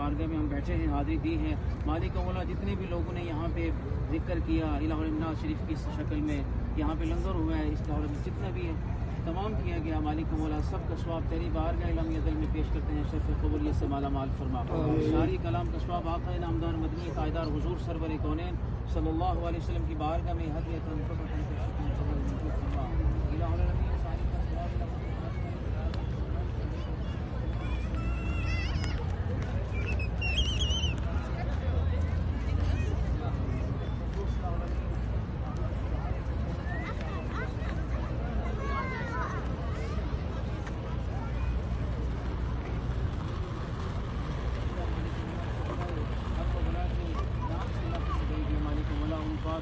बारगाह में हम बैठे हैं, हाजिरी दी है। मालिक मौला जितने भी लोगों ने यहाँ पे जिक्र किया इलाहा शरीफ की शक्ल में, यहाँ पे लंगर हुआ है, इस लाहौर में जितना भी है तमाम किया गया, मालिक मौला सब का स्वाब तेरी बारगाह इलाही अदल में पेश करते हैं। शर्फ कबूलियत से माला माल फरमा। सारी कलाम का स्वाब आका नामदार मदनी तायदार हुजूर सरवर कौनैन सल्लल्लाहु अलैहि वसल्लम की बारगाह में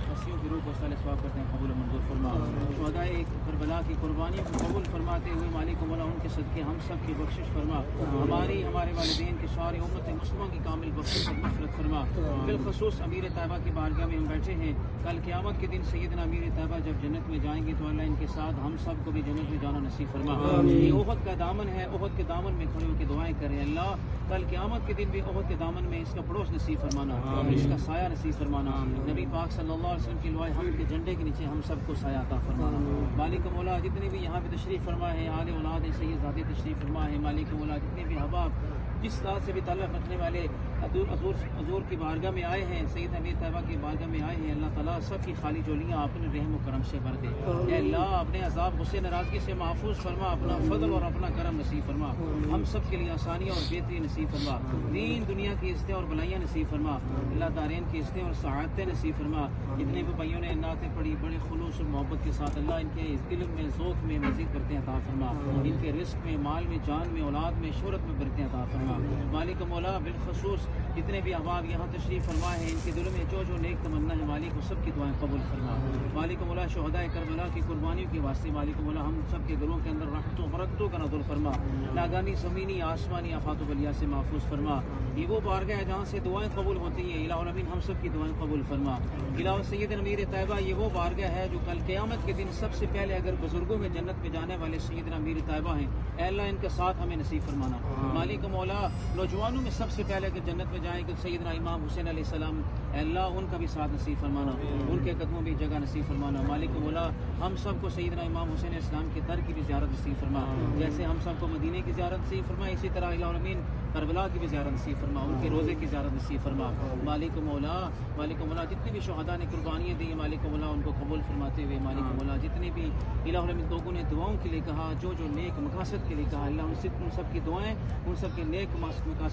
हसियों के रूप वसाले स्वाब करते हैं, कबूल मंजूर फरमा। शुहदाए एक करबला की कुर्बानियों को कबूल फरमाते हुए मालिक मौला उनके सदके हम सब की बख्शिश फरमा। हमारी हमारे वालिदैन की सारी उम्मत मुस्लिमों की कामिल बख्शिश और मग़फ़िरत फरमा। बिलख़ुसूस अमीर तैयबा की बारगाह में हम बैठे हैं। कल क़यामत के दिन सैयदना अमीर तैयबा जब जन्नत में जाएंगे तो अल्लाह इनके साथ हम सब को भी जन्नत में जाना नसीब फरमा। ये ओहद का दामन है, ओहद के दामन में खड़े होकर दुआएं करें। अल्लाह कल क़यामत के दिन भी ओहद के दामन में इसका पड़ोस नसीब फरमाना, इसका साया नसीब फरमाना। नबी पाक सल्लल्लाहु अलैहि वसल्लम की लवाए हम के झंडे के नीचे हम सबको साया अता फरमाना। मालिक मौला जितने भी यहाँ पे तशरीफ़ फरमा है, आले औलाद सैयदादे तशरीफ़ फरमा है, मालिक मौला जितने भी अहबाब जिस तरह से भी ताल्लुक़ रखने वाले हजूर की बारगाह में आए हैं, सैयद अमीर तैयबा की बारगाह में आए हैं, अल्लाह ताला सब की खाली झोलियाँ अपने रहम करम से भर दे। अल्लाह अपने अज़ाब गुस्से नाराज़गी से महफूज फरमा, अपना फजल और अपना करम नसीब फरमा। हम सब के लिए आसानियाँ और बेहतरी नसीब फरमा। दीन दुनिया की इज़्ज़तें और भलाइयाँ नसीब फरमा। अल्लाह दारैन की इज़्ज़तें और सआदतें नसीब फरमा। जितने भी भाइयों ने नातें पढ़ी बड़े खुलूस और मोहब्बत के साथ, अल्लाह इनके इल्म में ज़ौक़ में मज़ीद बरकतें अता फरमा। इनके रिज़्क़ में, माल में, जान में, औलाद में, शोहरत में बरकतें अता फरमा। मालिक मौला बिलख़ुसूस जितने भी अहबाब यहाँ तशरीफ़ फरमा है, इनके दिलों में जो जो नेक तमन्ना है मालिक वो सब की दुआएं कबूल फरमा। मालिक मौला शुहदाए करबला की कुर्बानियों के वास्ते मालिक मौला हम सब के दिलों के अंदर रहमतों बरकतों का नज़र फरमा। नागानी ज़मीनी आसमानी आफात बलिया से महफूज फरमा। ये वो बारगाह है जहाँ से दुआएं कबूल होती हैं। इलाहुल अमीन हम सब की दुआएं कबूल फरमा। इलाह सैयद अमीर तैयबा ये वो बारगाह है जो कल क़यामत के दिन सबसे पहले अगर बुजुर्गों में जन्नत में जाने वाले सैयद अमीर तैयबा हैं, अल्लाह इनका साथ हमें नसीब फरमाना। मालिक मौला नौजवानों में सबसे पहले अगर जन्नत में जाएंगे सैयदना इमाम हुसैन अलैहिस्सलाम, अल्लाह उनका भी साथ नसीब फरमाना, उनके कदमों में जगह नसीब फरमाना। मालिक मौला हम सब को सैयदना इमाम हुसैन अलैहिस्सलाम के दर की भी ज़ियारत नसीब फरमा। जैसे हम सब को मदीने की ज़ियारत नसीब फरमा, इसी तरह इलाहुल अमीन करबला की भी ज़ियारत नसीब फरमा, उनके रोज़े की ज़ियारत नसीब फरमा। मालिक मौला जितने भी शुहदा ने कुर्बानियाँ दी मालिक मौला उनको कबूल फरमाते हुए, मालिक मौला जितने भी इलाहुल अमीन लोगों ने दुआओं के लिए कहा, जो जो नेक मकासद के लिए कहा, अल्लाह उन सब की दुआएं, उन सब के नेक मकासद